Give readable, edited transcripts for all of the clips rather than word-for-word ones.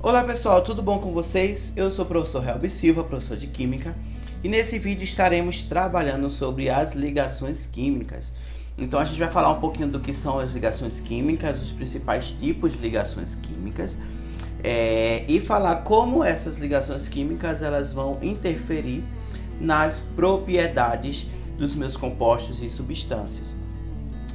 Olá pessoal, tudo bom com vocês? Eu sou o professor Helbi Silva, professor de Química, e nesse vídeo estaremos trabalhando sobre as ligações químicas. Então a gente vai falar um pouquinho do que são as ligações químicas, os principais tipos de ligações químicas, e falar como essas ligações químicas elas vão interferir nas propriedades dos meus compostos e substâncias.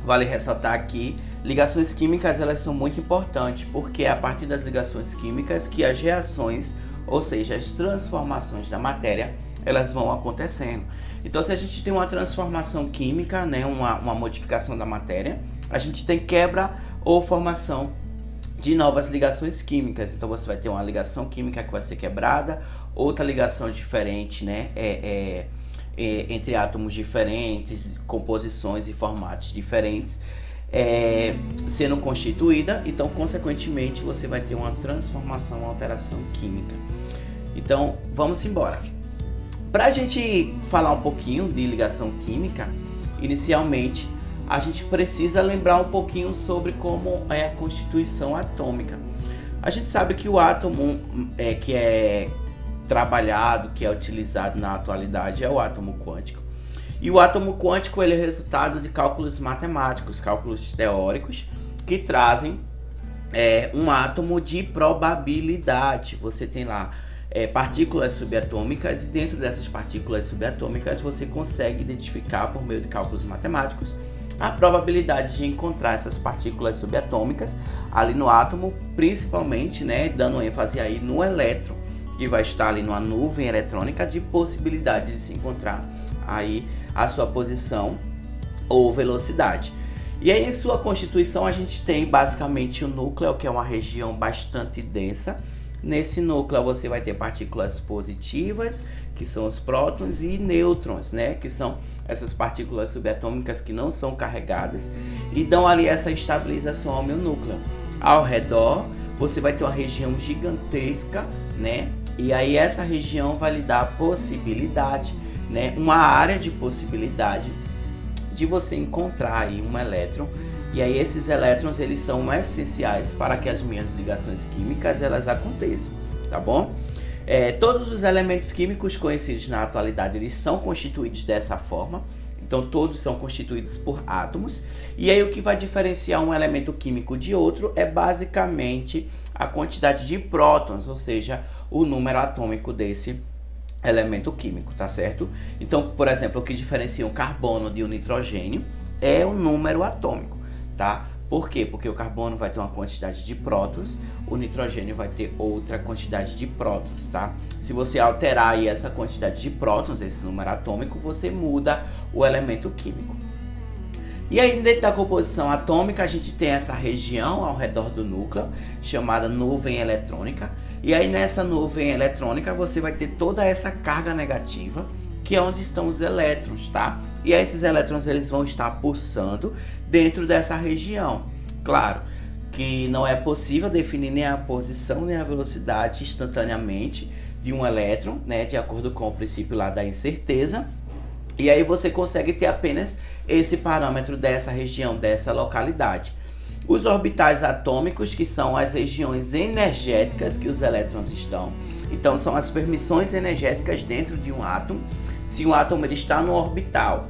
Vale ressaltar aqui, ligações químicas elas são muito importantes, porque é a partir das ligações químicas que as reações, ou seja, as transformações da matéria, elas vão acontecendo. Então, se a gente tem uma transformação química, né, uma modificação da matéria, a gente tem quebra ou formação de novas ligações químicas. Então, você vai ter uma ligação química que vai ser quebrada, outra ligação diferente, né, entre átomos diferentes, composições e formatos diferentes, sendo constituída. Então, consequentemente, você vai ter uma transformação, uma alteração química. Então, vamos embora. Para a gente falar um pouquinho de ligação química, inicialmente, a gente precisa lembrar um pouquinho sobre como é a constituição atômica. A gente sabe que o átomo que é trabalhado, que é utilizado na atualidade, é o átomo quântico. E o átomo quântico ele é resultado de cálculos matemáticos, cálculos teóricos, que trazem um átomo de probabilidade. Você tem lá partículas subatômicas, e dentro dessas partículas subatômicas você consegue identificar, por meio de cálculos matemáticos, a probabilidade de encontrar essas partículas subatômicas ali no átomo, principalmente, né, dando ênfase aí no elétron, que vai estar ali numa nuvem eletrônica de possibilidade de se encontrar aí a sua posição ou velocidade. E aí, em sua constituição, a gente tem basicamente o núcleo, que é uma região bastante densa. Nesse núcleo você vai ter partículas positivas, que são os prótons, e nêutrons, né, que são essas partículas subatômicas que não são carregadas e dão ali essa estabilização ao meu núcleo. Ao redor você vai ter uma região gigantesca, né? E aí essa região vai lhe dar a possibilidade, né, uma área de possibilidade de você encontrar aí um elétron. E aí esses elétrons eles são essenciais para que as minhas ligações químicas elas aconteçam, tá bom? Todos os elementos químicos conhecidos na atualidade eles são constituídos dessa forma. Então todos são constituídos por átomos. E aí o que vai diferenciar um elemento químico de outro é basicamente a quantidade de prótons, ou seja, o número atômico desse elemento químico, tá certo? Então, por exemplo, o que diferencia um carbono de um nitrogênio é o número atômico, tá? Por quê? Porque o carbono vai ter uma quantidade de prótons, o nitrogênio vai ter outra quantidade de prótons, tá? Se você alterar aí essa quantidade de prótons, esse número atômico, você muda o elemento químico. E aí, dentro da composição atômica, a gente tem essa região ao redor do núcleo, chamada nuvem eletrônica. E aí, nessa nuvem eletrônica, você vai ter toda essa carga negativa, que é onde estão os elétrons, tá? E aí, esses elétrons eles vão estar pulsando dentro dessa região. Claro que não é possível definir nem a posição nem a velocidade instantaneamente de um elétron, né? De acordo com o princípio lá da incerteza. E aí você consegue ter apenas esse parâmetro dessa região, dessa localidade. Os orbitais atômicos, que são as regiões energéticas que os elétrons estão. Então são as permissões energéticas dentro de um átomo. Se um átomo ele está no orbital,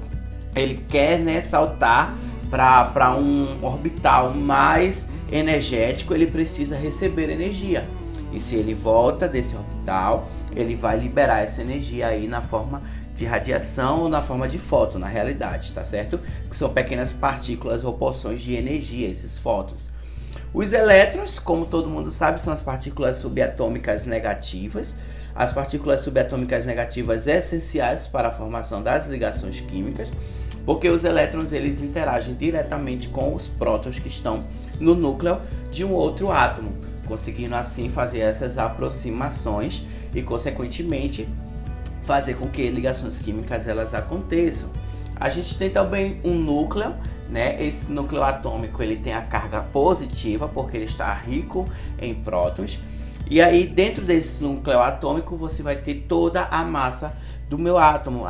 ele quer, né, saltar para um orbital mais energético, ele precisa receber energia. E se ele volta desse orbital, ele vai liberar essa energia aí na forma de radiação ou na forma de fóton, na realidade, tá certo? Que são pequenas partículas ou porções de energia, esses fótons. Os elétrons, como todo mundo sabe, são as partículas subatômicas negativas. As partículas subatômicas negativas essenciais para a formação das ligações químicas, porque os elétrons eles interagem diretamente com os prótons que estão no núcleo de um outro átomo, conseguindo assim fazer essas aproximações e, consequentemente, fazer com que ligações químicas elas aconteçam. A gente tem também um núcleo, né? Esse núcleo atômico ele tem a carga positiva porque ele está rico em prótons. E aí dentro desse núcleo atômico você vai ter toda a massa do meu átomo.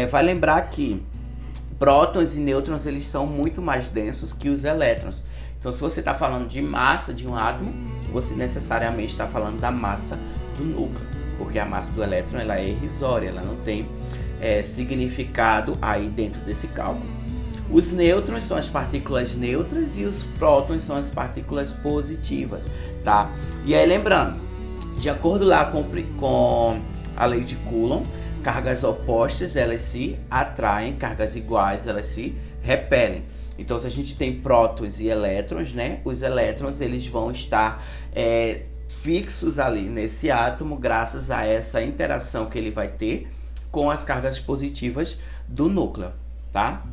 Vai lembrar que prótons e nêutrons eles são muito mais densos que os elétrons. Então, se você está falando de massa de um átomo, você necessariamente está falando da massa do núcleo, porque a massa do elétron ela é irrisória, ela não tem significado aí dentro desse cálculo. Os nêutrons são as partículas neutras e os prótons são as partículas positivas, tá? E aí lembrando, de acordo lá com a lei de Coulomb, cargas opostas elas se atraem, cargas iguais elas se repelem. Então, se a gente tem prótons e elétrons, né? Os elétrons eles vão estar fixos ali nesse átomo graças a essa interação que ele vai ter com as cargas positivas do núcleo, tá?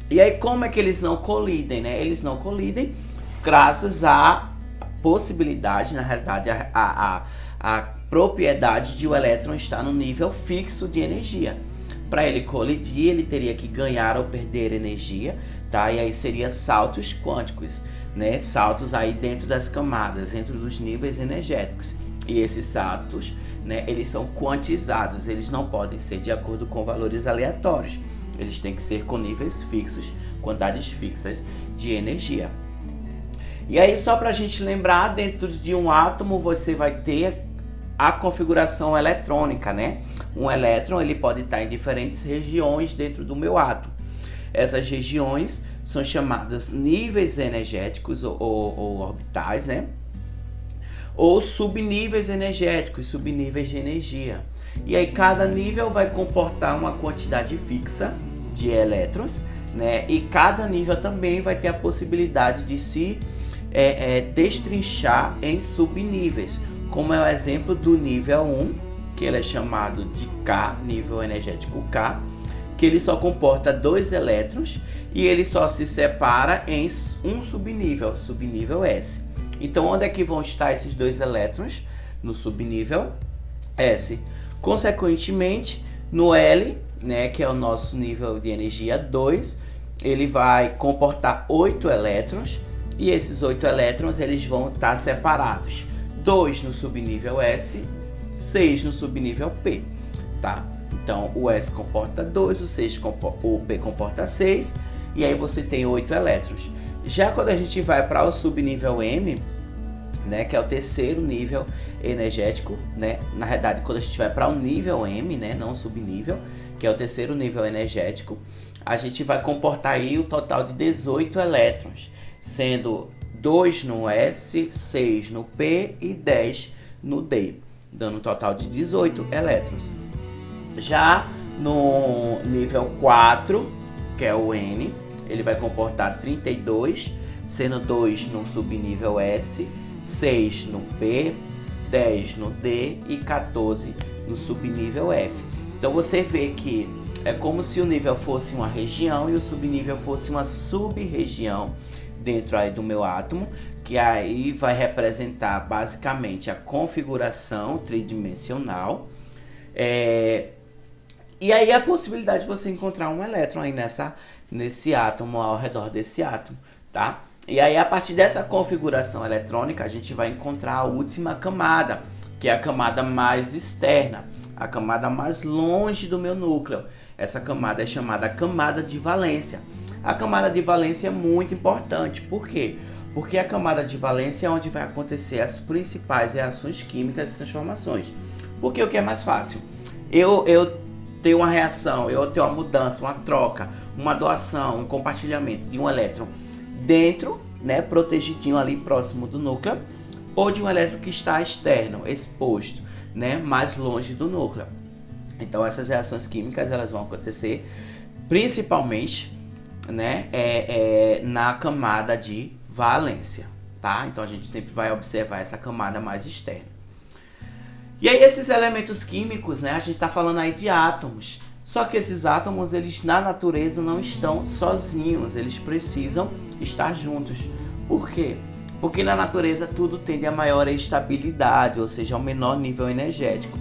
E aí, como é que eles não colidem, né? Eles não colidem graças à possibilidade, na realidade, a propriedade de o elétron estar no nível fixo de energia. Para ele colidir, ele teria que ganhar ou perder energia, tá? E aí seria saltos quânticos, né? Saltos aí dentro das camadas, dentro dos níveis energéticos. E esses saltos, né, eles são quantizados, eles não podem ser de acordo com valores aleatórios. Eles têm que ser com níveis fixos, quantidades fixas de energia. E aí, só para a gente lembrar, dentro de um átomo você vai ter a configuração eletrônica, né? Um elétron ele pode estar em diferentes regiões dentro do meu átomo. Essas regiões são chamadas níveis energéticos ou orbitais, né? Ou subníveis energéticos, subníveis de energia. E aí cada nível vai comportar uma quantidade fixa de elétrons, né? E cada nível também vai ter a possibilidade de se destrinchar em subníveis, como é o exemplo do nível 1, que ele é chamado de K, nível energético K, que ele só comporta 2 elétrons e ele só se separa em um subnível, subnível S. Então, onde é que vão estar esses 2 elétrons? No subnível S. Consequentemente, no L, né, que é o nosso nível de energia 2, ele vai comportar 8 elétrons e esses 8 elétrons eles vão estar separados. 2 no subnível S, 6 no subnível P, tá? Então, o S comporta 2, o P comporta 6, e aí você tem 8 elétrons. Já quando a gente vai para o subnível M, né, que é o terceiro nível energético, né? Na verdade, quando a gente vai para o nível M, né, não o subnível, que é o terceiro nível energético, a gente vai comportar aí o total de 18 elétrons, sendo 2 no S, 6 no P e 10 no D, dando um total de 18 elétrons. Já no nível 4, que é o N, ele vai comportar 32, sendo 2 no subnível S, 6 no P, 10 no D e 14 no subnível F. Então você vê que é como se o nível fosse uma região e o subnível fosse uma sub-região dentro aí do meu átomo, que aí vai representar basicamente a configuração tridimensional. E aí a possibilidade de você encontrar um elétron aí nesse átomo, ao redor desse átomo, tá? E aí a partir dessa configuração eletrônica a gente vai encontrar a última camada, que é a camada mais externa, a camada mais longe do meu núcleo. Essa camada é chamada camada de valência. A camada de valência é muito importante. Por quê? Porque a camada de valência é onde vai acontecer as principais reações químicas e transformações. Porque o que é mais fácil? Eu tenho uma reação, eu tenho uma mudança, uma troca, uma doação, um compartilhamento de um elétron dentro, né, protegidinho ali próximo do núcleo, ou de um elétron que está externo, exposto, né, mais longe do núcleo. Então essas reações químicas elas vão acontecer principalmente, né, na camada de valência, tá? Então a gente sempre vai observar essa camada mais externa. E aí esses elementos químicos, né, a gente está falando aí de átomos. Só que esses átomos, eles na natureza não estão sozinhos, eles precisam estar juntos. Por quê? Porque na natureza tudo tende a maior estabilidade, ou seja, ao menor nível energético.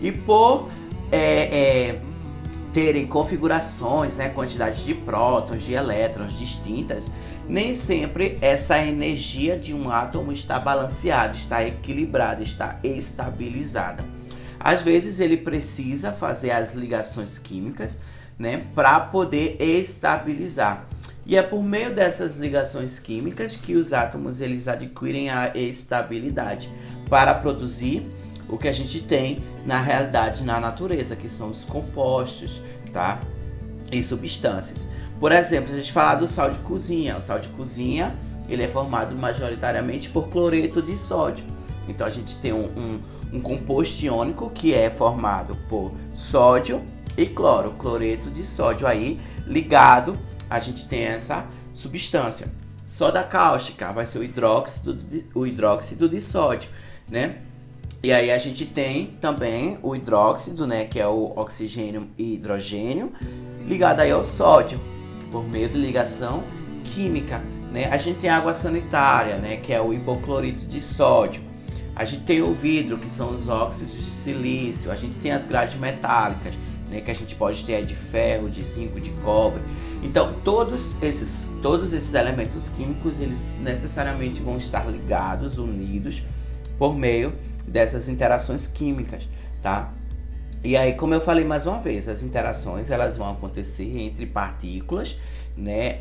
E por terem configurações, né, quantidades de prótons, de elétrons distintas, nem sempre essa energia de um átomo está balanceada, está equilibrada, está estabilizada. Às vezes ele precisa fazer as ligações químicas, né, para poder estabilizar. E é por meio dessas ligações químicas que os átomos eles adquirem a estabilidade para produzir o que a gente tem na realidade na natureza, que são os compostos, tá? E substâncias. Por exemplo, a gente falar do sal de cozinha. O sal de cozinha ele é formado majoritariamente por cloreto de sódio. Então a gente tem um composto iônico que é formado por sódio e cloro, cloreto de sódio aí ligado, a gente tem essa substância. Soda cáustica vai ser o hidróxido de sódio, né? E aí a gente tem também o hidróxido, né, que é o oxigênio e hidrogênio, ligado aí ao sódio, por meio de ligação química, né? A gente tem a água sanitária, né, que é o hipoclorito de sódio. A gente tem o vidro, que são os óxidos de silício. A gente tem as grades metálicas, né, que a gente pode ter de ferro, de zinco, de cobre. Então, todos esses elementos químicos, eles necessariamente vão estar ligados, unidos, por meio dessas interações químicas, tá? E aí, como eu falei mais uma vez, as interações elas vão acontecer entre partículas, né,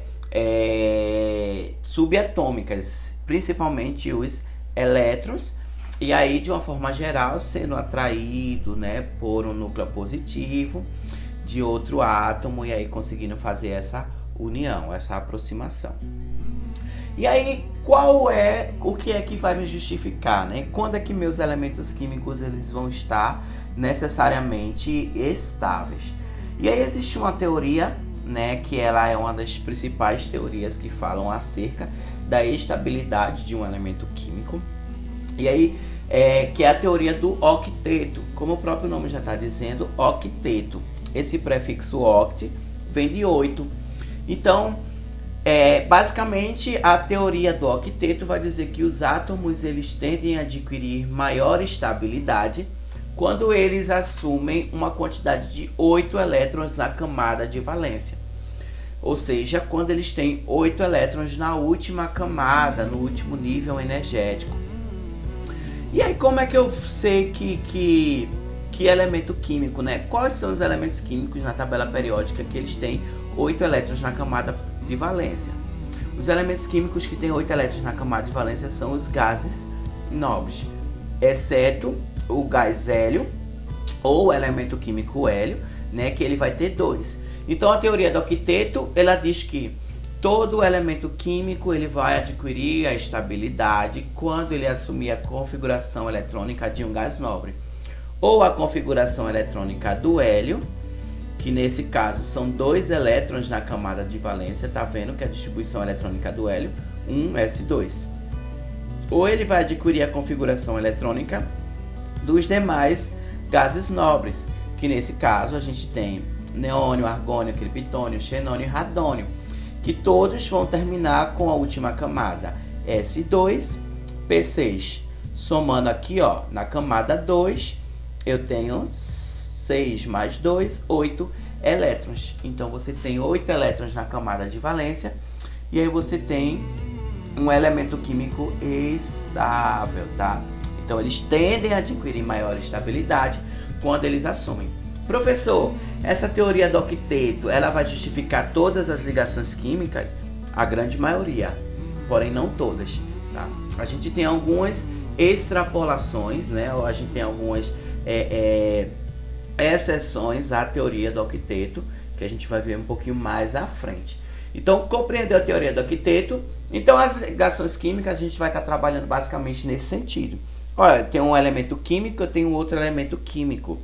subatômicas, principalmente os elétrons, e aí de uma forma geral sendo atraído, né, por um núcleo positivo de outro átomo e aí conseguindo fazer essa união, essa aproximação. E aí, o que é que vai me justificar, né? Quando é que meus elementos químicos eles vão estar necessariamente estáveis? E aí existe uma teoria, né, que ela é uma das principais teorias que falam acerca da estabilidade de um elemento químico. E aí, que é a teoria do octeto. Como o próprio nome já está dizendo, octeto. Esse prefixo oct vem de 8. Então, basicamente, a teoria do octeto vai dizer que os átomos eles tendem a adquirir maior estabilidade quando eles assumem uma quantidade de 8 elétrons na camada de valência. Ou seja, quando eles têm 8 elétrons na última camada, no último nível energético. E aí, como é que eu sei que elemento químico, né? Quais são os elementos químicos na tabela periódica que eles têm 8 elétrons na camada de valência? Os elementos químicos que têm 8 elétrons na camada de valência são os gases nobres, exceto o gás hélio, ou o elemento químico hélio, né? Que ele vai ter 2. Então, a teoria do octeto, ela diz que todo elemento químico ele vai adquirir a estabilidade quando ele assumir a configuração eletrônica de um gás nobre. Ou a configuração eletrônica do hélio, que nesse caso são 2 elétrons na camada de valência, tá vendo que a distribuição eletrônica do hélio, 1s2. Ou ele vai adquirir a configuração eletrônica dos demais gases nobres, que nesse caso a gente tem neônio, argônio, criptônio, xenônio e radônio, que todos vão terminar com a última camada, S2, P6. Somando aqui, ó, na camada 2, eu tenho 6 mais 2, 8 elétrons. Então, você tem 8 elétrons na camada de valência. E aí você tem um elemento químico estável, tá? Então, eles tendem a adquirir maior estabilidade quando eles assumem. Professor, essa teoria do octeto, ela vai justificar todas as ligações químicas? A grande maioria, porém não todas, tá? A gente tem algumas extrapolações, né? Ou a gente tem algumas exceções à teoria do octeto, que a gente vai ver um pouquinho mais à frente. Então, compreendeu a teoria do octeto? Então, as ligações químicas, a gente vai estar trabalhando basicamente nesse sentido. Olha, tem um elemento químico, eu tenho outro elemento químico.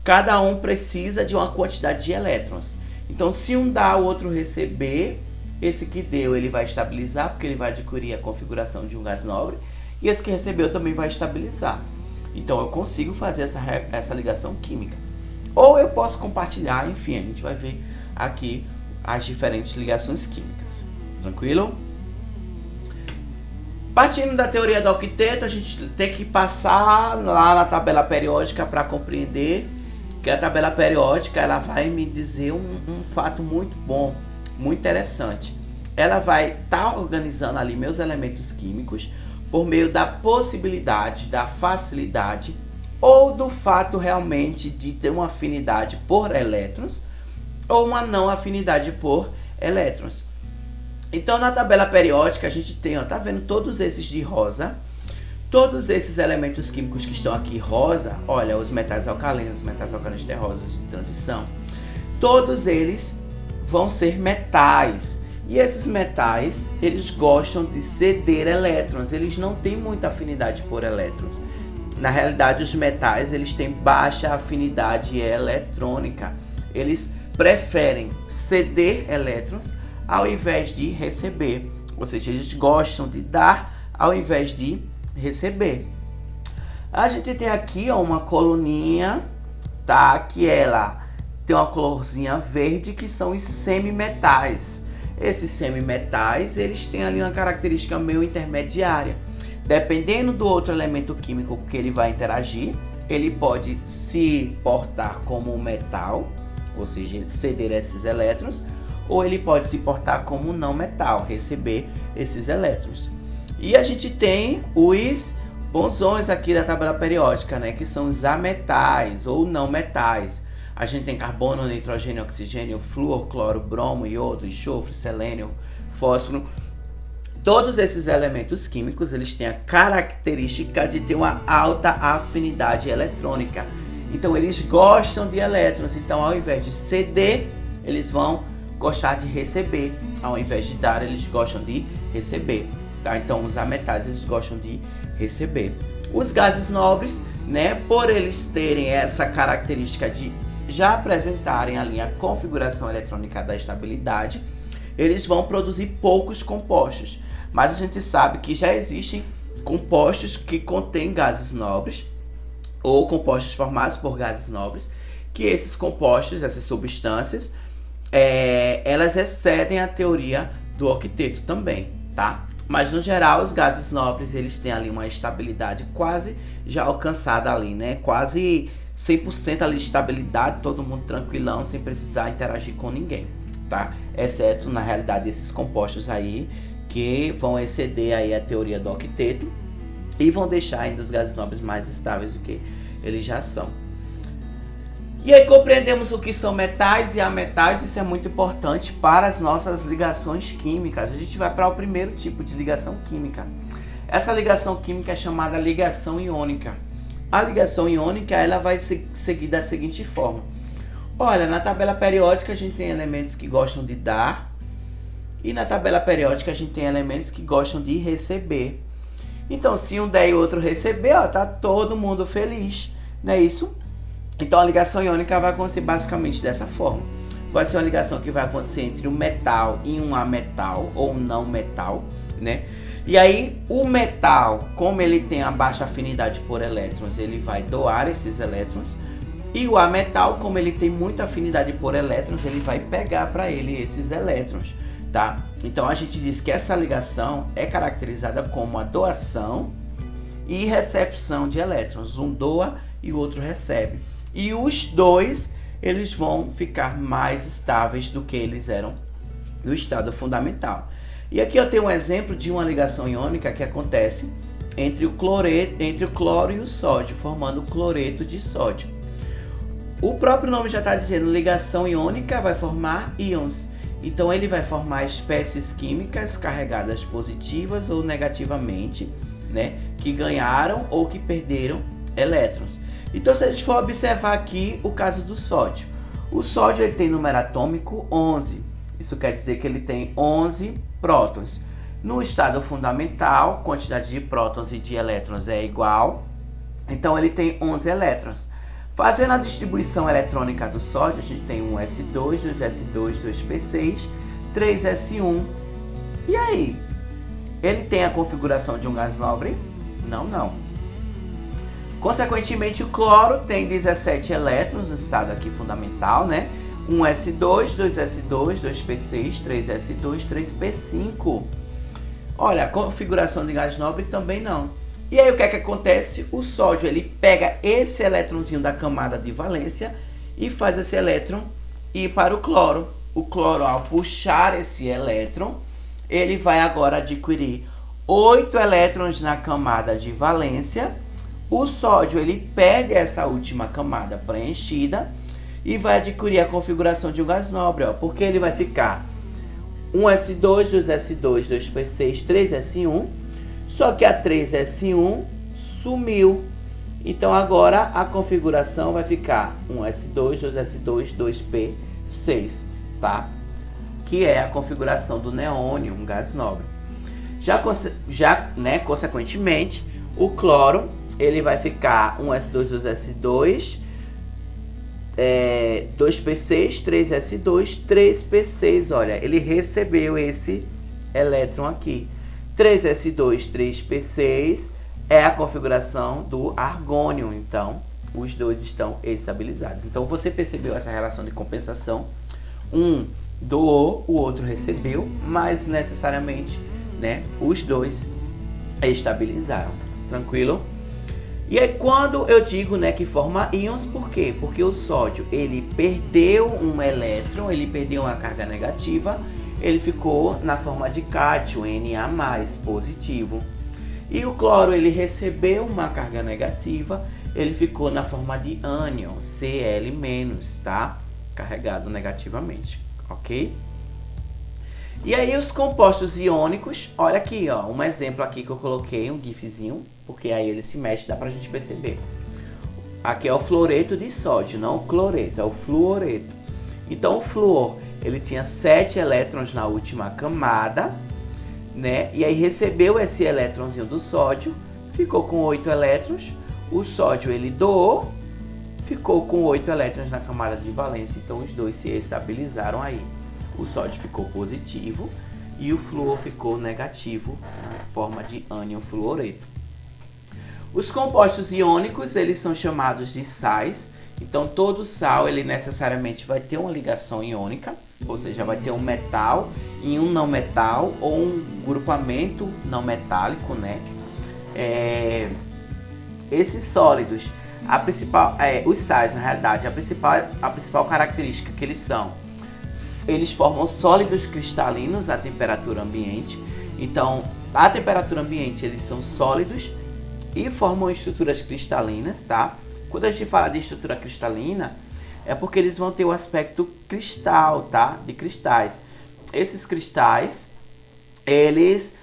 Cada um precisa de uma quantidade de elétrons. Então, se um dá, o outro receber, esse que deu, ele vai estabilizar, porque ele vai adquirir a configuração de um gás nobre, e esse que recebeu também vai estabilizar. Então, eu consigo fazer essa ligação química. Ou eu posso compartilhar, enfim, a gente vai ver aqui as diferentes ligações químicas. Tranquilo? Partindo da teoria do octeto, a gente tem que passar lá na tabela periódica para compreender que a tabela periódica ela vai me dizer um fato muito bom, muito interessante. Ela vai estar organizando ali meus elementos químicos por meio da possibilidade, da facilidade ou do fato realmente de ter uma afinidade por elétrons ou uma não afinidade por elétrons. Então, na tabela periódica, a gente tem, ó, tá vendo todos esses de rosa? Todos esses elementos químicos que estão aqui rosa, olha, os metais alcalinos terrosos de transição, todos eles vão ser metais. E esses metais, eles gostam de ceder elétrons, eles não têm muita afinidade por elétrons. Na realidade, os metais, eles têm baixa afinidade eletrônica. Eles preferem ceder elétrons ao invés de receber. Ou seja, eles gostam de dar ao invés de receber. A gente tem aqui, ó, uma coluninha, tá? Que ela tem uma corzinha verde, que são os semimetais. Esses semimetais, eles têm ali uma característica meio intermediária. Dependendo do outro elemento químico que ele vai interagir, ele pode se portar como um metal, ou seja, ceder esses elétrons, ou ele pode se portar como um não metal, receber esses elétrons. E a gente tem os bosões aqui da tabela periódica, né, que são os ametais ou não metais. A gente tem carbono, nitrogênio, oxigênio, flúor, cloro, bromo, iodo, enxofre, selênio, fósforo. Todos esses elementos químicos, eles têm a característica de ter uma alta afinidade eletrônica. Então, eles gostam de elétrons. Então, ao invés de ceder, eles vão gostar de receber. Ao invés de dar, eles gostam de receber. Tá? Então, os ametais, eles gostam de receber. Os gases nobres, né, por eles terem essa característica de já apresentarem ali a configuração eletrônica da estabilidade, eles vão produzir poucos compostos. Mas a gente sabe que já existem compostos que contêm gases nobres, ou compostos formados por gases nobres, que esses compostos, essas substâncias, elas excedem a teoria do octeto também, tá? Mas no geral, os gases nobres, eles têm ali uma estabilidade quase já alcançada ali, né? Quase 100% ali de estabilidade, todo mundo tranquilão, sem precisar interagir com ninguém, tá? Exceto, na realidade, esses compostos aí, que vão exceder aí a teoria do octeto e vão deixar ainda os gases nobres mais estáveis do que eles já são. E aí compreendemos o que são metais e ametais, isso é muito importante para as nossas ligações químicas. A gente vai para o primeiro tipo de ligação química. Essa ligação química é chamada ligação iônica. A ligação iônica, ela vai seguir da seguinte forma. Olha, na tabela periódica a gente tem elementos que gostam de dar, e na tabela periódica a gente tem elementos que gostam de receber. Então, se um der e o outro receber, ó, tá todo mundo feliz, não é isso? Então, a ligação iônica vai acontecer basicamente dessa forma. Vai ser uma ligação que vai acontecer entre um metal e um ametal, ou um não metal, né? E aí, o metal, como ele tem a baixa afinidade por elétrons, ele vai doar esses elétrons. E o ametal, como ele tem muita afinidade por elétrons, ele vai pegar para ele esses elétrons, tá? Então, a gente diz que essa ligação é caracterizada como a doação e recepção de elétrons. Um doa e o outro recebe. E os dois, eles vão ficar mais estáveis do que eles eram no estado fundamental. E aqui eu tenho um exemplo de uma ligação iônica que acontece entre o cloro e o sódio, formando o cloreto de sódio. O próprio nome já está dizendo, ligação iônica vai formar íons. Então ele vai formar espécies químicas carregadas positivas ou negativamente, né, que ganharam ou que perderam elétrons. Então, se a gente for observar aqui o caso do sódio. O sódio ele tem número atômico 11. Isso quer dizer que ele tem 11 prótons. No estado fundamental, quantidade de prótons e de elétrons é igual. Então, ele tem 11 elétrons. Fazendo a distribuição eletrônica do sódio, a gente tem 1s2, 2s2, 2p6, 3s1. E aí? Ele tem a configuração de um gás nobre? Não. Consequentemente, o cloro tem 17 elétrons no estado aqui fundamental, né? 1s2, 2s2, 2p6, 3s2, 3p5. Olha, a configuração de gás nobre também não. E aí o que é que acontece? O sódio, ele pega esse elétronzinho da camada de valência e faz esse elétron ir para o cloro. O cloro, ao puxar esse elétron, ele vai agora adquirir 8 elétrons na camada de valência. O sódio, ele perde essa última camada preenchida e vai adquirir a configuração de um gás nobre, ó, porque ele vai ficar 1s2, 2s2, 2p6, 3s1. Só que a 3s1 sumiu. Então agora a configuração vai ficar 1s2, 2s2, 2p6, tá? Que é a configuração do neônio, um gás nobre. Já, consequentemente, o cloro, ele vai ficar 1s2, 2s2, 2p6, 3s2, 3p6, olha, ele recebeu esse elétron aqui. 3s2, 3p6 é a configuração do argônio, então os dois estão estabilizados. Então você percebeu essa relação de compensação, um doou, o outro recebeu, mas necessariamente, né, os dois estabilizaram, tranquilo? E aí quando eu digo, né, que forma íons, por quê? Porque o sódio, ele perdeu um elétron, ele perdeu uma carga negativa, ele ficou na forma de cátion, Na+, positivo. E o cloro, ele recebeu uma carga negativa, ele ficou na forma de ânion, Cl-, tá? Carregado negativamente, ok? E aí os compostos iônicos, olha aqui, ó, um exemplo aqui que eu coloquei, um gifzinho, porque aí ele se mexe, dá pra gente perceber. Aqui é o fluoreto de sódio, não o cloreto, é o fluoreto. Então o flúor, ele tinha 7 elétrons na última camada, né? E aí recebeu esse elétronzinho do sódio, ficou com 8 elétrons. O sódio ele doou, ficou com 8 elétrons na camada de valência, então os dois se estabilizaram aí. O sódio ficou positivo e o flúor ficou negativo na forma de ânion fluoreto. Os compostos iônicos, eles são chamados de sais. Então todo sal, ele necessariamente vai ter uma ligação iônica, ou seja, vai ter um metal em um não metal ou um grupamento não metálico, né? Esses sólidos, os sais, na realidade, a principal característica que eles formam sólidos cristalinos à temperatura ambiente. Então, à temperatura ambiente, eles são sólidos e formam estruturas cristalinas, tá? Quando a gente fala de estrutura cristalina, é porque eles vão ter o aspecto cristal, tá? De cristais. Esses cristais, eles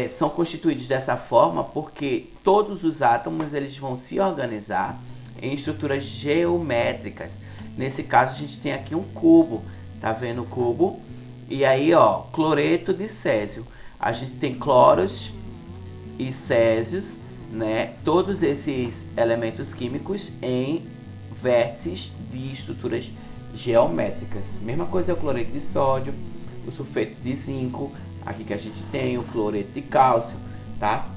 são constituídos dessa forma porque todos os átomos eles vão se organizar em estruturas geométricas. Nesse caso, a gente tem aqui um cubo, tá vendo o cubo? E aí, ó, cloreto de césio. A gente tem cloros e césios, né? Todos esses elementos químicos em vértices de estruturas geométricas. Mesma coisa é o cloreto de sódio, o sulfeto de zinco, aqui que a gente tem o fluoreto de cálcio, tá?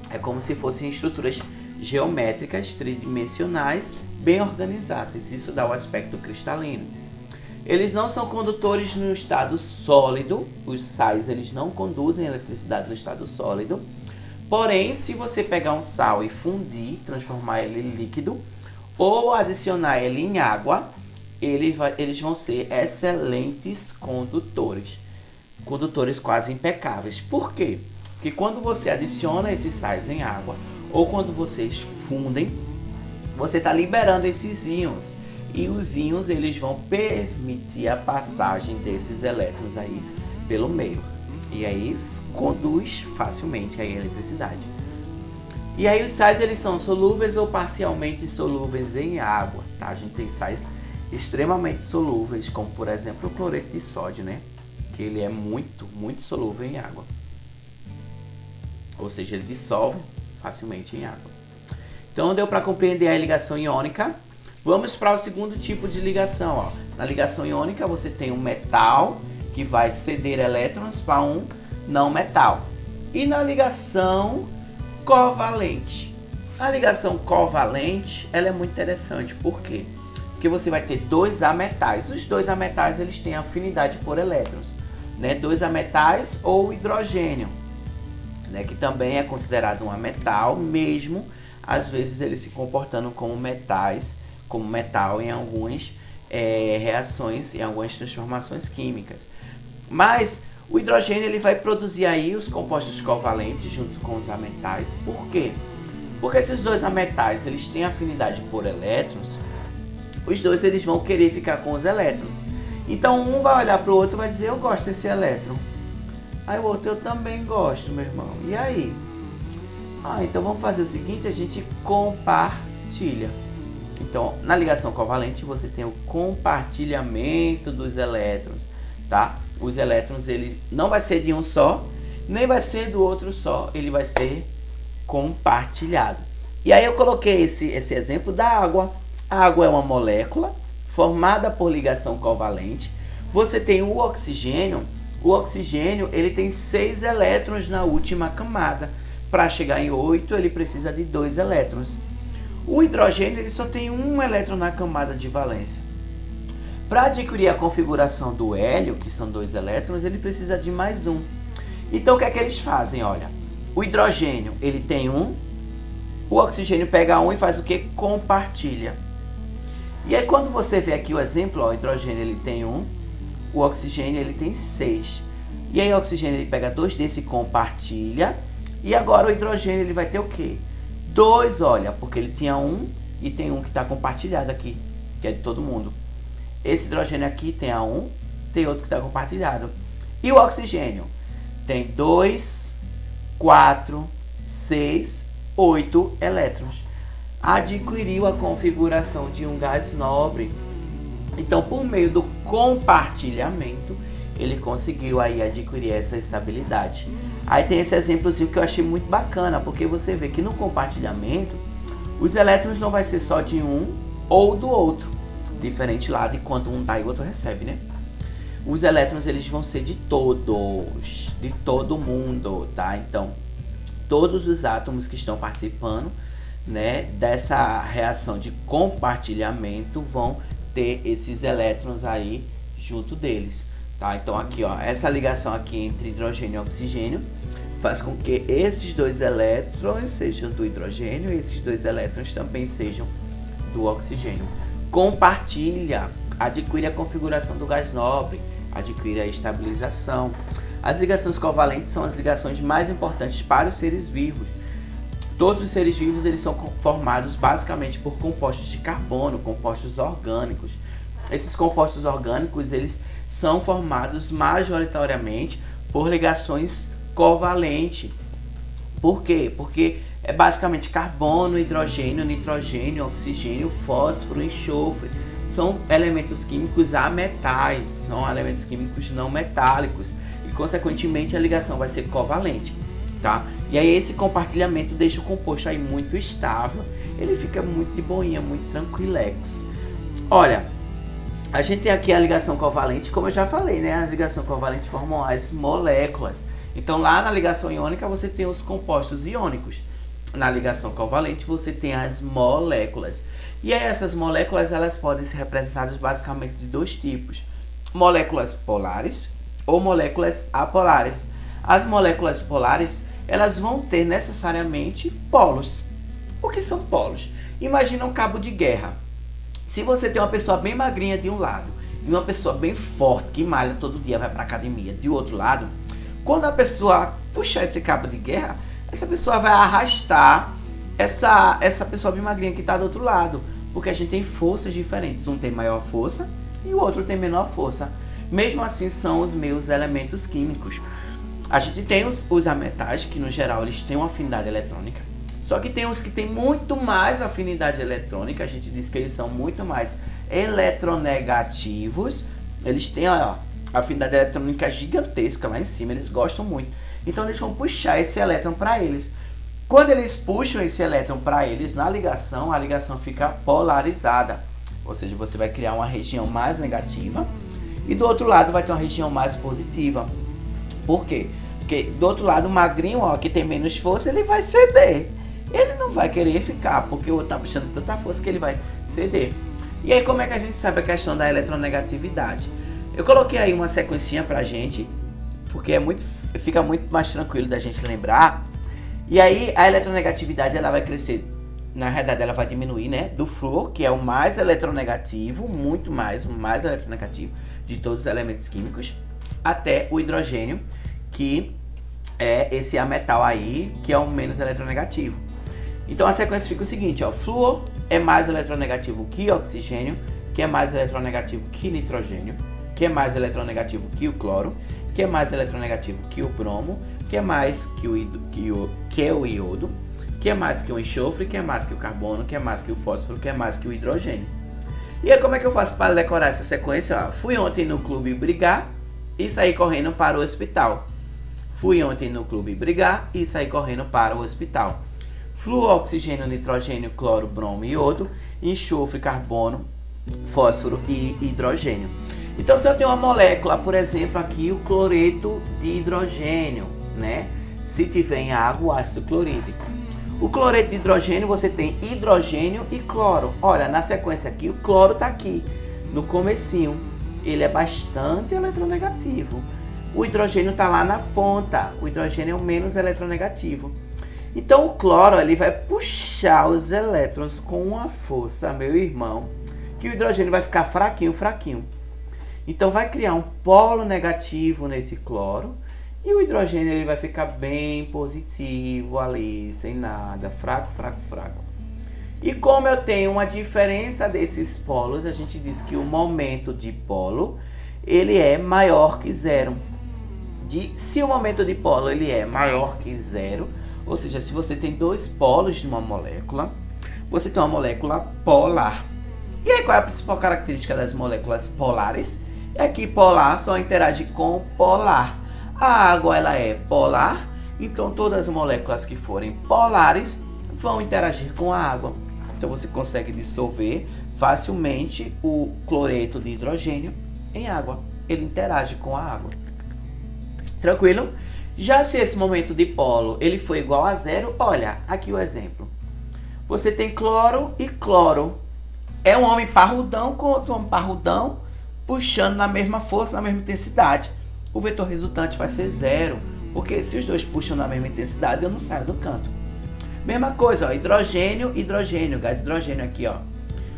É como se fossem estruturas geométricas tridimensionais bem organizadas. Isso dá o aspecto cristalino. Eles não são condutores no estado sólido. Os sais, eles não conduzem eletricidade no estado sólido. Porém, se você pegar um sal e fundir, transformar ele em líquido, ou adicionar ele em água, eles vão ser excelentes condutores. Condutores quase impecáveis. Por quê? Porque quando você adiciona esses sais em água, ou quando vocês fundem, você está liberando esses íons. E os íons, eles vão permitir a passagem desses elétrons aí pelo meio. E aí conduz facilmente a eletricidade. E aí os sais, eles são solúveis ou parcialmente solúveis em água, tá? A gente tem sais extremamente solúveis, como por exemplo o cloreto de sódio, né? Que ele é muito, muito solúvel em água. Ou seja, ele dissolve facilmente em água. Então deu para compreender a ligação iônica. Vamos para o segundo tipo de ligação, ó. Na ligação iônica você tem um metal que vai ceder elétrons para um não metal. E na ligação covalente. A ligação covalente, ela é muito interessante. Por quê? Porque você vai ter dois ametais. Os dois ametais, eles têm afinidade por elétrons, né? Dois ametais ou hidrogênio, né? Que também é considerado um ametal, mesmo às vezes ele se comportando como metais, como metal em algumas reações, em algumas transformações químicas. Mas o hidrogênio ele vai produzir aí os compostos covalentes junto com os ametais. Por quê? Porque esses dois ametais eles têm afinidade por elétrons, os dois eles vão querer ficar com os elétrons. Então um vai olhar para o outro e vai dizer, eu gosto desse elétron. Aí o outro, eu também gosto, meu irmão. E aí? Então vamos fazer o seguinte, a gente compartilha. Então, na ligação covalente, você tem o compartilhamento dos elétrons, tá? Os elétrons, ele não vai ser de um só, nem vai ser do outro só, ele vai ser compartilhado. E aí eu coloquei esse exemplo da água. A água é uma molécula formada por ligação covalente. Você tem o oxigênio ele tem 6 elétrons na última camada. Para chegar em 8, ele precisa de 2 elétrons. O hidrogênio ele só tem 1 elétron na camada de valência. Para adquirir a configuração do hélio, que são 2 elétrons, ele precisa de mais 1. Então o que é que eles fazem? Olha, o hidrogênio ele tem 1, o oxigênio pega 1 e faz o que? Compartilha. E aí quando você vê aqui o exemplo, ó, o hidrogênio ele tem 1, o oxigênio ele tem 6. E aí o oxigênio ele pega 2 desse e compartilha. E agora o hidrogênio ele vai ter o quê? 2, olha, porque ele tinha 1 e tem 1 que está compartilhado aqui, que é de todo mundo. Esse hidrogênio aqui tem a 1, tem outro que está compartilhado. E o oxigênio tem 2, 4, 6, 8 elétrons. Adquiriu a configuração de um gás nobre. Então, por meio do compartilhamento, ele conseguiu aí adquirir essa estabilidade. Aí tem esse exemplozinho que eu achei muito bacana, porque você vê que no compartilhamento, os elétrons não vai ser só de um ou do outro, diferente lá de quando um dá e o outro recebe, né? Os elétrons eles vão ser de todos, de todo mundo, tá? Então, todos os átomos que estão participando, né, dessa reação de compartilhamento vão ter esses elétrons aí junto deles. Tá? Então aqui, ó, essa ligação aqui entre hidrogênio e oxigênio faz com que esses 2 elétrons sejam do hidrogênio e esses 2 elétrons também sejam do oxigênio. Compartilha, adquire a configuração do gás nobre, adquire a estabilização. As ligações covalentes são as ligações mais importantes para os seres vivos. Todos os seres vivos eles são formados basicamente por compostos de carbono, compostos orgânicos. Esses compostos orgânicos eles são formados majoritariamente por ligações covalentes. Por quê? Porque é basicamente carbono, hidrogênio, nitrogênio, oxigênio, fósforo, enxofre. São elementos químicos ametais, são elementos químicos não metálicos e, consequentemente, a ligação vai ser covalente, tá? E aí esse compartilhamento deixa o composto aí muito estável, ele fica muito de boinha, muito tranquilex. Olha, a gente tem aqui a ligação covalente, como eu já falei, né? As ligações covalentes formam as moléculas. Então lá na ligação iônica você tem os compostos iônicos. Na ligação covalente você tem as moléculas. E aí essas moléculas elas podem ser representadas basicamente de 2 tipos. Moléculas polares ou moléculas apolares. As moléculas polares elas vão ter necessariamente polos. O que são polos? Imagina um cabo de guerra. Se você tem uma pessoa bem magrinha de um lado e uma pessoa bem forte que malha todo dia, vai para academia de outro lado, quando a pessoa puxar esse cabo de guerra, essa pessoa vai arrastar essa pessoa bem magrinha que está do outro lado, porque a gente tem forças diferentes, um tem maior força e o outro tem menor força. Mesmo assim são os meus elementos químicos. A gente tem os ametais, que no geral eles têm uma afinidade eletrônica. Só que tem os que têm muito mais afinidade eletrônica, a gente diz que eles são muito mais eletronegativos. Eles têm a afinidade eletrônica gigantesca lá em cima, eles gostam muito. Então eles vão puxar esse elétron para eles. Quando eles puxam esse elétron para eles na ligação, a ligação fica polarizada. Ou seja, você vai criar uma região mais negativa e do outro lado vai ter uma região mais positiva. Por quê? Porque do outro lado o magrinho, ó, que tem menos força, ele vai ceder. Ele não vai querer ficar, porque o outro tá puxando tanta força que ele vai ceder. E aí como é que a gente sabe a questão da eletronegatividade? Eu coloquei aí uma sequencinha pra gente, porque fica muito mais tranquilo da gente lembrar. E aí a eletronegatividade ela vai crescer, na realidade ela vai diminuir, né? Do flúor, que é o mais eletronegativo, muito mais, o mais eletronegativo de todos os elementos químicos, até o hidrogênio, que é esse ametal aí, que é o menos eletronegativo. Então a sequência fica o seguinte, ó, flúor é mais eletronegativo que oxigênio, que é mais eletronegativo que nitrogênio. que é mais eletronegativo que o cloro, que é mais eletronegativo que o bromo, que é mais que o iodo, que é mais que o enxofre, que é mais que o carbono, que é mais que o fósforo, que é mais que o hidrogênio. E aí como é que eu faço para decorar essa sequência? Ó, fui ontem no clube brigar e saí correndo para o hospital. Fui ontem no clube brigar e saí correndo para o hospital. Flúor, oxigênio, nitrogênio, cloro, bromo e iodo, enxofre, carbono, fósforo e hidrogênio. Então, se eu tenho uma molécula, por exemplo, aqui o cloreto de hidrogênio, né? Se tiver em água, o ácido clorídrico. O cloreto de hidrogênio, você tem hidrogênio e cloro. Olha, na sequência aqui, o cloro está aqui, no comecinho. Ele é bastante eletronegativo. O hidrogênio está lá na ponta. O hidrogênio é o menos eletronegativo. Então, o cloro ele vai puxar os elétrons com uma força, meu irmão, que o hidrogênio vai ficar fraquinho, fraquinho. Então, vai criar um polo negativo nesse cloro e o hidrogênio ele vai ficar bem positivo ali, sem nada, fraco, fraco, fraco. E como eu tenho uma diferença desses polos, a gente diz que o momento de polo ele é maior que zero. Se o momento de polo ele é maior que zero, ou seja, se você tem dois polos de uma molécula, você tem uma molécula polar. E aí qual é a principal característica das moléculas polares? É que polar só interage com polar. A água ela é polar, então todas as moléculas que forem polares vão interagir com a água. Então você consegue dissolver facilmente o cloreto de hidrogênio em água. Ele interage com a água. Tranquilo? Já se esse momento de polo ele for igual a zero, olha, aqui o exemplo. Você tem cloro e cloro. É um homem parrudão contra um homem parrudão, puxando na mesma força, na mesma intensidade. O vetor resultante vai ser zero, porque se os dois puxam na mesma intensidade, eu não saio do canto. Mesma coisa, ó, hidrogênio, hidrogênio, gás hidrogênio aqui, ó.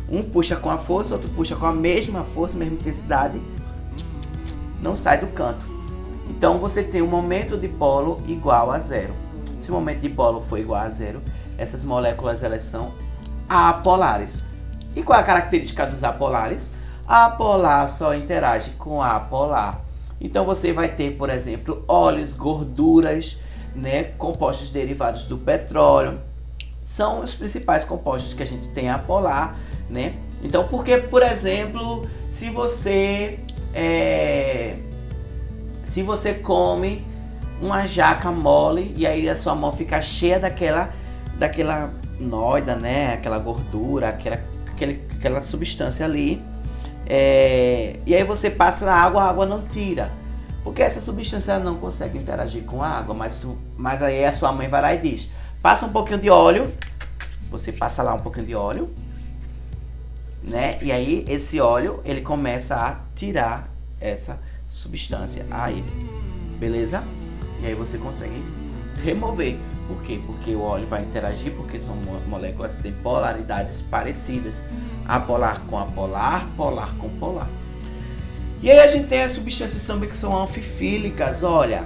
Um puxa com a força, outro puxa com a mesma força, mesma intensidade, não sai do canto. Então você tem um momento de polo igual a zero. Se o momento de polo for igual a zero, essas moléculas elas são apolares. E qual é a característica dos apolares? A apolar só interage com a apolar. Então você vai ter, por exemplo, óleos, gorduras, né, compostos derivados do petróleo. São os principais compostos que a gente tem apolar, né? Então, porque, por exemplo, se você come uma jaca mole e aí a sua mão fica cheia daquela nóida, né? Aquela gordura, aquela substância ali. E aí você passa na água, a água não tira. Porque essa substância não consegue interagir com a água. Mas aí a sua mãe vai lá e diz: passa um pouquinho de óleo. Você passa lá um pouquinho de óleo, né? E aí esse óleo ele começa a tirar essa substância aí, beleza? E aí você consegue remover. Por quê? Porque o óleo vai interagir, porque são moléculas que têm polaridades parecidas. Apolar com apolar, polar com polar. E aí a gente tem as substâncias também que são anfifílicas. Olha,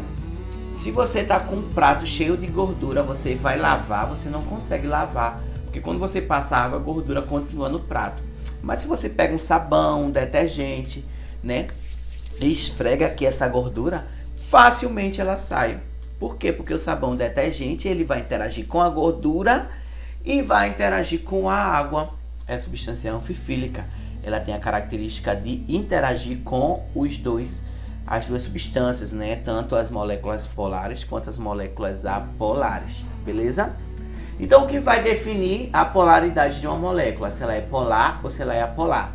se você tá com um prato cheio de gordura, você vai lavar, você não consegue lavar, porque quando você passa água, a gordura continua no prato. Mas se você pega um sabão, um detergente, né, e esfrega aqui essa gordura, facilmente ela sai. Por quê? Porque o sabão detergente ele vai interagir com a gordura e vai interagir com a água. É substância anfifílica. Ela tem a característica de interagir com as duas substâncias, né? Tanto as moléculas polares quanto as moléculas apolares. Beleza? Então, o que vai definir a polaridade de uma molécula? Se ela é polar ou se ela é apolar.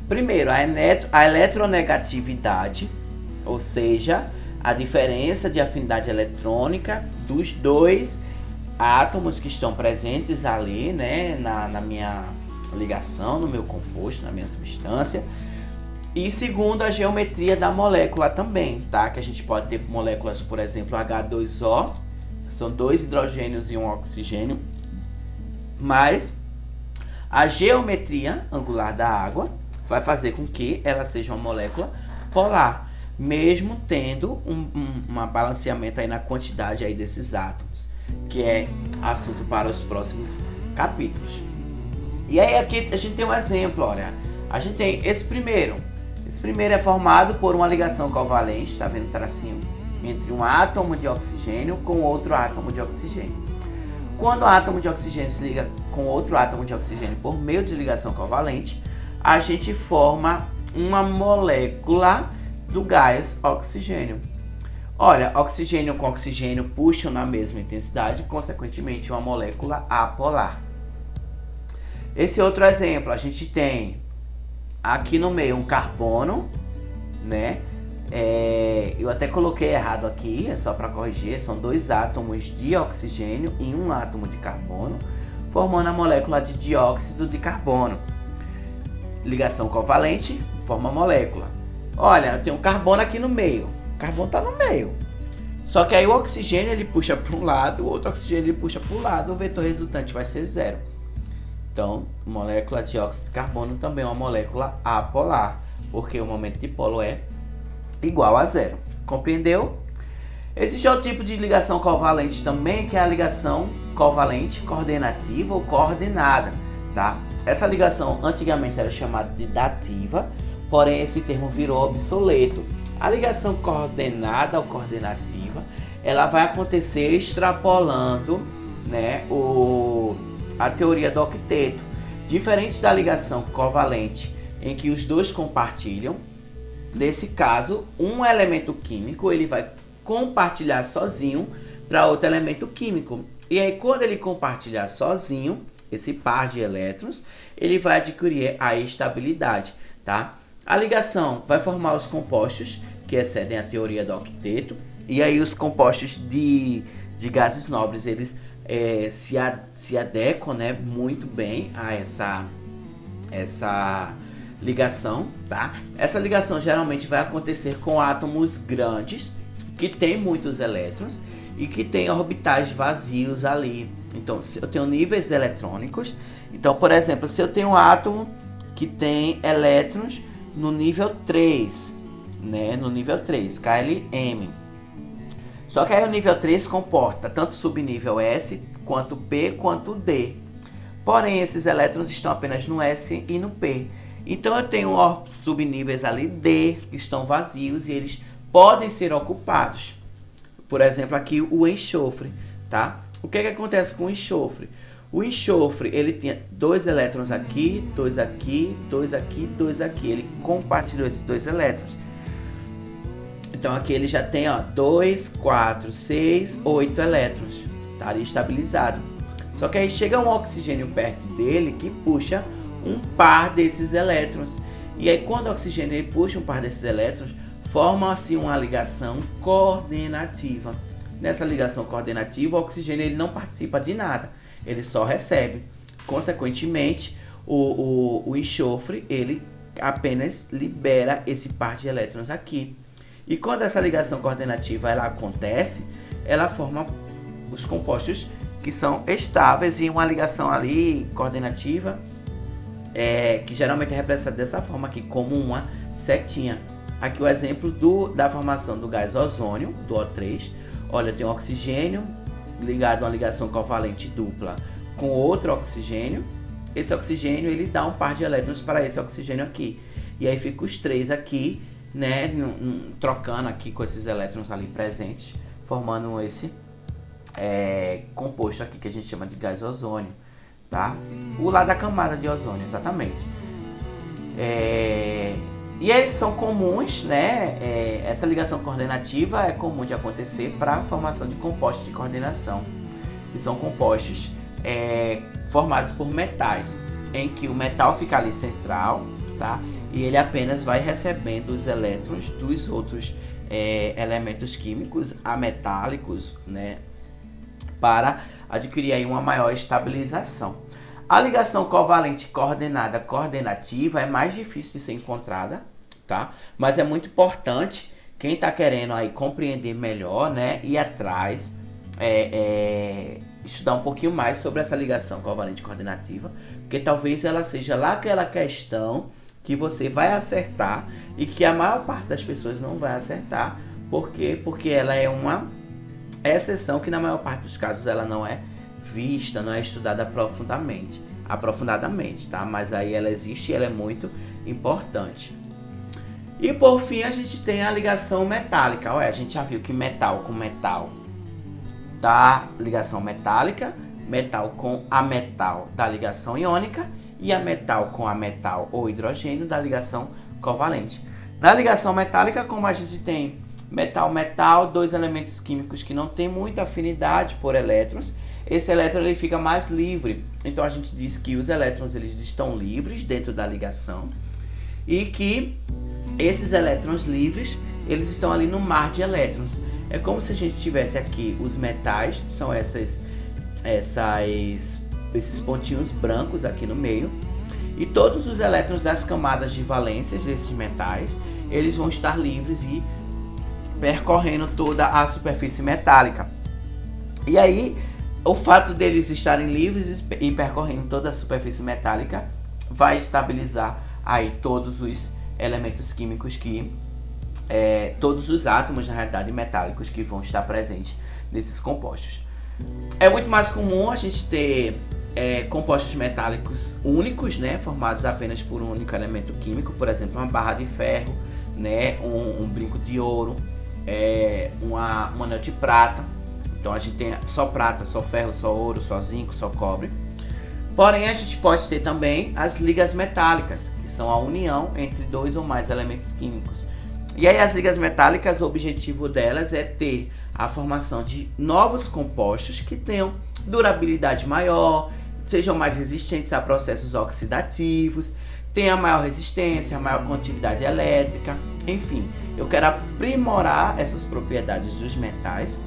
Primeiro, a eletronegatividade, ou seja, a diferença de afinidade eletrônica dos dois átomos que estão presentes ali, né, na minha ligação, no meu composto, na minha substância. E segundo, a geometria da molécula também, tá? Que a gente pode ter moléculas, por exemplo, H2O, são 2 hidrogênios e 1 oxigênio, mas a geometria angular da água vai fazer com que ela seja uma molécula polar, mesmo tendo um balanceamento aí na quantidade aí desses átomos, que é assunto para os próximos capítulos. E aí aqui a gente tem um exemplo, olha, a gente tem esse primeiro Esse primeiro é formado por uma ligação covalente, tá vendo o tracinho? Entre um átomo de oxigênio com outro átomo de oxigênio. Quando o átomo de oxigênio se liga com outro átomo de oxigênio por meio de ligação covalente, a gente forma uma molécula do gás oxigênio. Olha, oxigênio com oxigênio puxam na mesma intensidade, consequentemente uma molécula apolar. Esse outro exemplo, a gente tem aqui no meio um carbono, né? Eu até coloquei errado aqui, é só para corrigir, são 2 átomos de oxigênio e 1 átomo de carbono, formando a molécula de dióxido de carbono. Ligação covalente, forma a molécula. Olha, eu tenho um carbono aqui no meio, o carbono está no meio. Só que aí o oxigênio ele puxa para um lado, o outro oxigênio ele puxa para o lado, o vetor resultante vai ser 0. Então, molécula de dióxido de carbono também é uma molécula apolar, porque o momento de polo é igual a 0. Compreendeu? Existe outro tipo de ligação covalente também, que é a ligação covalente coordenativa ou coordenada, tá? Essa ligação antigamente era chamada de dativa, porém esse termo virou obsoleto. A ligação coordenada ou coordenativa, ela vai acontecer extrapolando, né, a teoria do octeto. Diferente da ligação covalente, em que os dois compartilham, nesse caso, um elemento químico ele vai compartilhar sozinho para outro elemento químico. E aí, quando ele compartilhar sozinho, esse par de elétrons, ele vai adquirir a estabilidade, tá? A ligação vai formar os compostos que excedem a teoria do octeto. E aí, os compostos de gases nobres, eles se adequam, né, muito bem a essa ligação, tá? Essa ligação geralmente vai acontecer com átomos grandes que têm muitos elétrons e que têm orbitais vazios ali. Então, se eu tenho níveis eletrônicos, então, por exemplo, se eu tenho um átomo que tem elétrons no nível 3, né, no nível 3, KLM. Só que aí o nível 3 comporta tanto subnível S, quanto P, quanto D. Porém, esses elétrons estão apenas no S e no P. Então, eu tenho subníveis ali D, que estão vazios e eles podem ser ocupados. Por exemplo, aqui o enxofre, tá? O que acontece com o enxofre? O enxofre, ele tinha 2 elétrons aqui, 2 aqui, 2 aqui, 2 aqui. Ele compartilhou esses 2 elétrons. Então, aqui ele já tem 2, 4, 6, 8 elétrons. Tá ali estabilizado. Só que aí chega um oxigênio perto dele que puxa um par desses elétrons. E aí, quando o oxigênio ele puxa um par desses elétrons, forma-se uma ligação coordenativa. Nessa ligação coordenativa, o oxigênio ele não participa de nada. Ele só recebe. Consequentemente, o enxofre ele apenas libera esse par de elétrons aqui. E quando essa ligação coordenativa ela acontece, ela forma os compostos que são estáveis e uma ligação ali coordenativa que geralmente é representada dessa forma aqui, como uma setinha. Aqui o exemplo da formação do gás ozônio, do O3. Olha, tem um oxigênio ligado a uma ligação covalente dupla com outro oxigênio. Esse oxigênio ele dá um par de elétrons para esse oxigênio aqui. E aí fica os 3 aqui, né, trocando aqui com esses elétrons ali presentes, formando esse composto aqui que a gente chama de gás ozônio, tá? O lado da camada de ozônio, exatamente. E eles são comuns, né? Essa ligação coordenativa é comum de acontecer para a formação de compostos de coordenação, que são compostos formados por metais, em que o metal fica ali central, tá? E ele apenas vai recebendo os elétrons dos outros elementos químicos ametálicos, né, para adquirir aí uma maior estabilização. A ligação covalente coordenada coordenativa é mais difícil de ser encontrada, tá? Mas é muito importante quem está querendo aí compreender melhor, né, ir atrás, estudar um pouquinho mais sobre essa ligação covalente coordenativa, porque talvez ela seja lá aquela questão que você vai acertar e que a maior parte das pessoas não vai acertar. Por quê? Porque ela é uma exceção que na maior parte dos casos ela não é vista, não é estudada aprofundadamente, tá? Mas aí ela existe e ela é muito importante. E por fim a gente tem a ligação metálica. Olha, a gente já viu que metal com metal dá ligação metálica, metal com a metal dá ligação iônica e a metal com a metal ou hidrogênio dá ligação covalente. Na ligação metálica, como a gente tem metal-metal, dois elementos químicos que não têm muita afinidade por elétrons, esse elétron ele fica mais livre. Então a gente diz que os elétrons eles estão livres dentro da ligação e que esses elétrons livres eles estão ali no mar de elétrons. É como se a gente tivesse aqui os metais, são esses pontinhos brancos aqui no meio, e todos os elétrons das camadas de valências desses metais, eles vão estar livres e percorrendo toda a superfície metálica. E aí, o fato deles estarem livres e percorrendo toda a superfície metálica vai estabilizar aí todos os elementos químicos todos os átomos, na realidade, metálicos que vão estar presentes nesses compostos. É muito mais comum a gente ter compostos metálicos únicos, né, formados apenas por um único elemento químico, por exemplo, uma barra de ferro, né, um brinco de ouro, um anel de prata. Então a gente tem só prata, só ferro, só ouro, só zinco, só cobre. Porém, a gente pode ter também as ligas metálicas, que são a união entre dois ou mais elementos químicos. E aí as ligas metálicas, o objetivo delas é ter a formação de novos compostos que tenham durabilidade maior, sejam mais resistentes a processos oxidativos, tenham maior resistência, maior condutividade elétrica, enfim. Eu quero aprimorar essas propriedades dos metais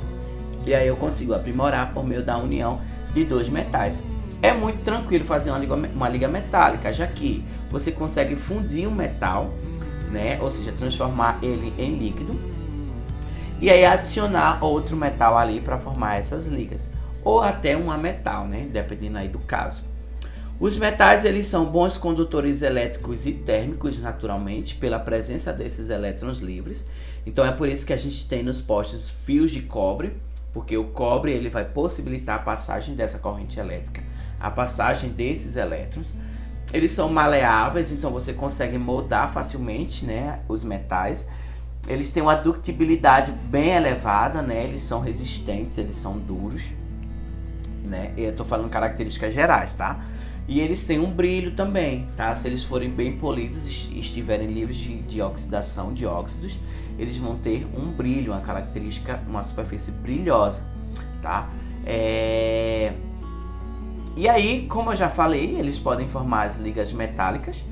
e aí eu consigo aprimorar por meio da união de dois metais. É muito tranquilo fazer uma liga metálica, já que você consegue fundir um metal, né? Ou seja, transformar ele em líquido e aí adicionar outro metal ali para formar essas ligas, ou até um ametal, né? Dependendo aí do caso. Os metais eles são bons condutores elétricos e térmicos naturalmente pela presença desses elétrons livres. Então é por isso que a gente tem nos postes fios de cobre, porque o cobre ele vai possibilitar a passagem dessa corrente elétrica, a passagem desses elétrons. Eles são maleáveis, então você consegue moldar facilmente, né, os metais. Eles têm uma ductibilidade bem elevada, né, eles são resistentes, eles são duros, né, eu estou falando características gerais, tá? E eles têm um brilho também, tá? Se eles forem bem polidos e estiverem livres de oxidação, de óxidos, eles vão ter um brilho, uma característica, uma superfície brilhosa, tá? E aí, como eu já falei, eles podem formar as ligas metálicas.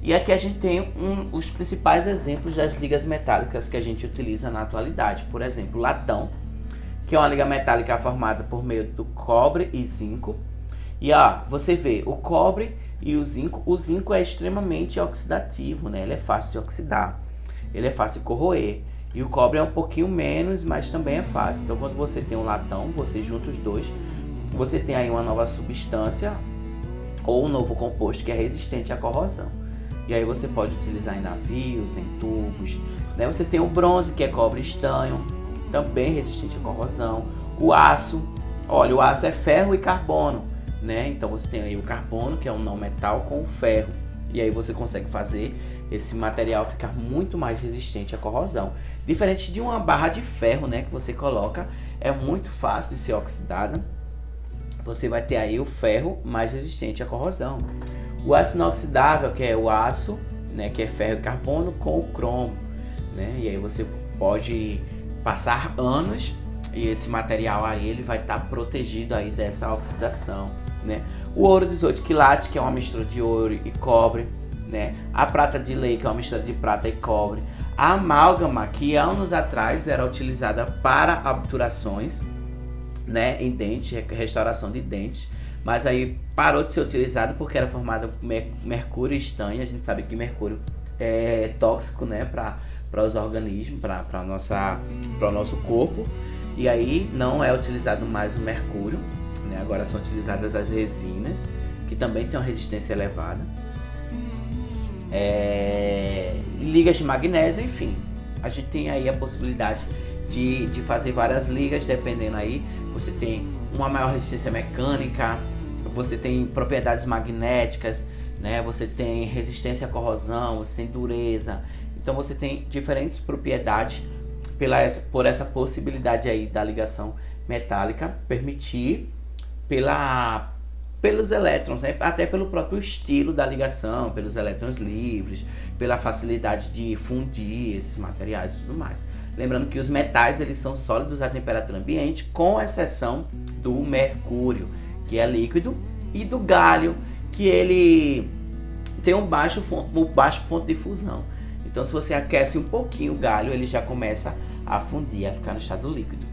E aqui a gente tem os principais exemplos das ligas metálicas que a gente utiliza na atualidade. Por exemplo, latão, que é uma liga metálica formada por meio do cobre e zinco. E ó, você vê o cobre e o zinco é extremamente oxidativo, né? Ele é fácil de oxidar, ele é fácil de corroer. E o cobre é um pouquinho menos, mas também é fácil. Então quando você tem um latão, você junta os dois, você tem aí uma nova substância ou um novo composto que é resistente à corrosão. E aí você pode utilizar em navios, em tubos, né? Você tem o bronze, que é cobre estanho, também resistente à corrosão. O aço, olha, o aço é ferro e carbono, né? Então você tem aí o carbono, que é um não metal, com o ferro. E aí você consegue fazer esse material ficar muito mais resistente à corrosão. Diferente de uma barra de ferro, né, que você coloca, é muito fácil de ser oxidada. Você vai ter aí o ferro mais resistente à corrosão. O aço inoxidável, que é o aço, né, que é ferro e carbono com o cromo, né? E aí você pode passar anos e esse material aí ele vai estar protegido aí dessa oxidação, né? O ouro 18 quilates, que é uma mistura de ouro e cobre, né? A prata de lei, que é uma mistura de prata e cobre. A amálgama, que anos atrás era utilizada para obturações, né, em dentes, restauração de dentes, mas aí parou de ser utilizado porque era formado por mercúrio e estanho. A gente sabe que mercúrio é tóxico, né, para os organismos, para o nosso corpo, e aí não é utilizado mais o mercúrio, né? Agora são utilizadas as resinas, que também tem uma resistência elevada, ligas de magnésio, enfim, a gente tem aí a possibilidade de fazer várias ligas, dependendo aí. Você tem uma maior resistência mecânica, você tem propriedades magnéticas, né? Você tem resistência à corrosão, você tem dureza. Então Então você tem diferentes propriedades por essa possibilidade aí da ligação metálica permitir pelos elétrons, né? Até pelo próprio estilo da ligação, pelos elétrons livres, pela facilidade de fundir esses materiais e tudo mais. Lembrando que os metais eles são sólidos a temperatura ambiente, com exceção do mercúrio, que é líquido, e do galho, que ele tem um baixo ponto de fusão. Então, se você aquece um pouquinho o galho, ele já começa a fundir, a ficar no estado líquido.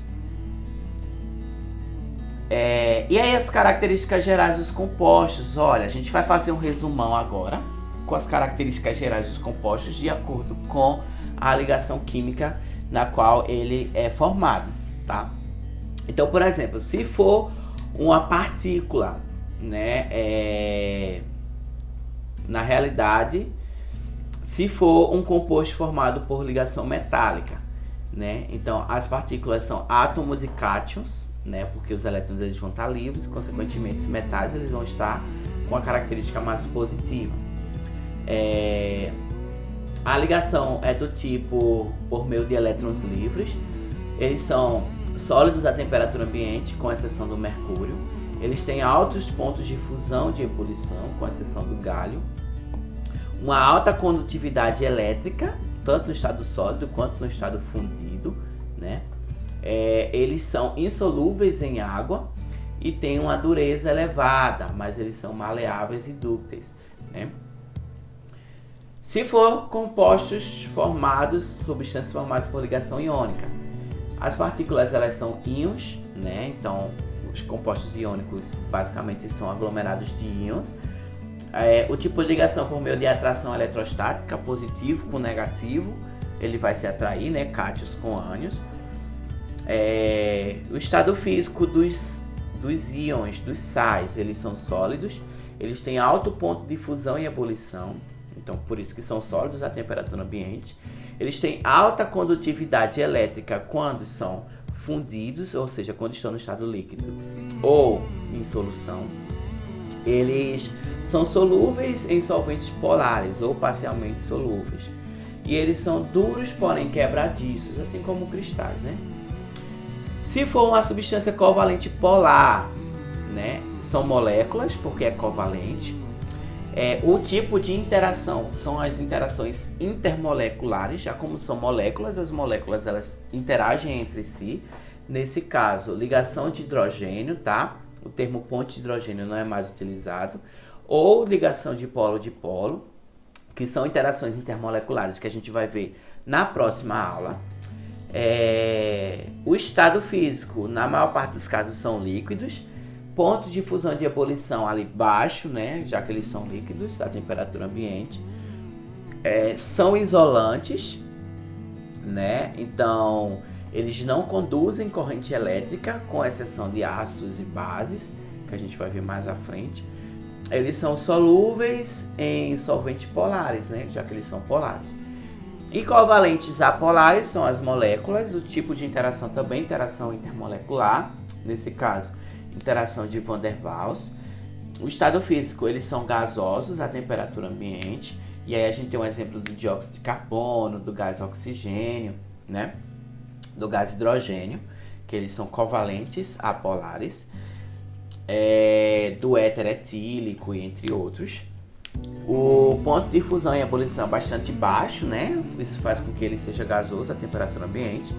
E aí as características gerais dos compostos. Olha, a gente vai fazer um resumão agora com as características gerais dos compostos de acordo com a ligação química na qual ele é formado, tá? Então, por exemplo, se for uma partícula, né, na realidade, se for um composto formado por ligação metálica, né, então as partículas são átomos e cátions, né, porque os elétrons eles vão estar livres e, consequentemente, os metais eles vão estar com a característica mais positiva. A ligação é do tipo por meio de elétrons livres. Eles são sólidos a temperatura ambiente, com exceção do mercúrio. Eles têm altos pontos de fusão de ebulição, com exceção do galho. Uma alta condutividade elétrica, tanto no estado sólido quanto no estado fundido, né? Eles são insolúveis em água e têm uma dureza elevada, mas eles são maleáveis e dúcteis, né? Se for substâncias formadas por ligação iônica, as partículas elas são íons, né? Então, os compostos iônicos basicamente são aglomerados de íons. O tipo de ligação por meio de atração eletrostática, positivo com negativo, ele vai se atrair, né? Cátions com ânions. O estado físico dos íons, dos sais, eles são sólidos, eles têm alto ponto de fusão e ebulição. Então, por isso que são sólidos a temperatura ambiente. Eles têm alta condutividade elétrica quando são fundidos, ou seja, quando estão no estado líquido ou em solução. Eles são solúveis em solventes polares ou parcialmente solúveis. E eles são duros, porém quebradiços, assim como cristais, né? Se for uma substância covalente polar, né, são moléculas, porque é covalente. O tipo de interação são as interações intermoleculares. Já como são moléculas, as moléculas elas interagem entre si. Nesse caso, ligação de hidrogênio, tá? O termo ponte de hidrogênio não é mais utilizado. Ou ligação de polo, que são interações intermoleculares que a gente vai ver na próxima aula. O estado físico, na maior parte dos casos, são líquidos. Ponto de fusão de ebulição ali baixo, né? Já que eles são líquidos a temperatura ambiente. São isolantes, né? Então, eles não conduzem corrente elétrica, com exceção de ácidos e bases, que a gente vai ver mais à frente. Eles são solúveis em solventes polares, né? Já que eles são polares. E covalentes apolares são as moléculas. O tipo de interação também interação intermolecular, nesse caso interação de Van der Waals. O estado físico, eles são gasosos à temperatura ambiente. E aí a gente tem um exemplo do dióxido de carbono, do gás oxigênio, né? Do gás hidrogênio, que eles são covalentes apolares. Do éter etílico, entre outros. O ponto de fusão e ebulição é bastante baixo, né? Isso faz com que ele seja gasoso à temperatura ambiente.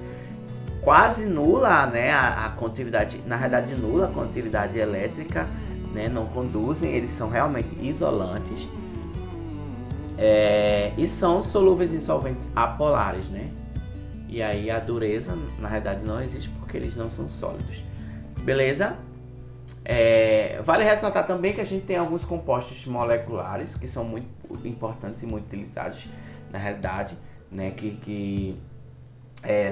Quase nula, né, a condutividade, na realidade nula a condutividade elétrica, né, não conduzem, eles são realmente isolantes. E são solúveis em solventes apolares, né? E aí a dureza, na realidade, não existe porque eles não são sólidos. Beleza? Vale ressaltar também que a gente tem alguns compostos moleculares que são muito importantes e muito utilizados na realidade, né, que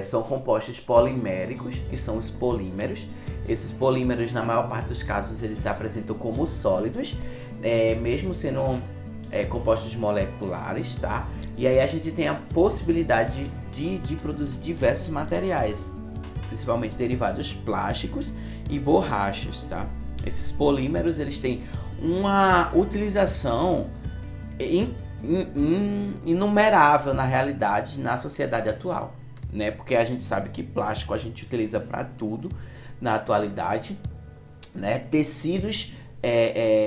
são compostos poliméricos, que são os polímeros. Esses polímeros, na maior parte dos casos, eles se apresentam como sólidos, mesmo sendo compostos moleculares, tá? E aí a gente tem a possibilidade de produzir diversos materiais, principalmente derivados plásticos e borrachas, tá? Esses polímeros, eles têm uma utilização inumerável na realidade, na sociedade atual, né? Porque a gente sabe que plástico a gente utiliza para tudo na atualidade, né? Tecidos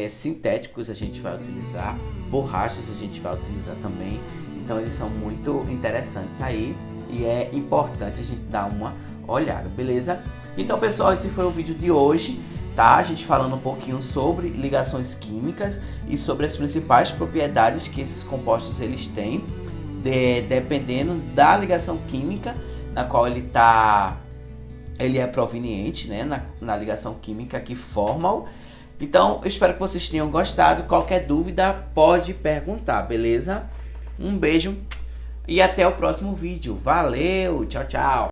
sintéticos a gente vai utilizar, borrachas a gente vai utilizar também, então eles são muito interessantes aí e é importante a gente dar uma olhada, beleza? Então pessoal, esse foi o vídeo de hoje, tá? A gente falando um pouquinho sobre ligações químicas e sobre as principais propriedades que esses compostos eles têm, dependendo da ligação química na qual ele é proveniente, né? Na ligação química que forma-o. Então, eu espero que vocês tenham gostado. Qualquer dúvida pode perguntar, beleza? Um beijo e até o próximo vídeo. Valeu, tchau, tchau!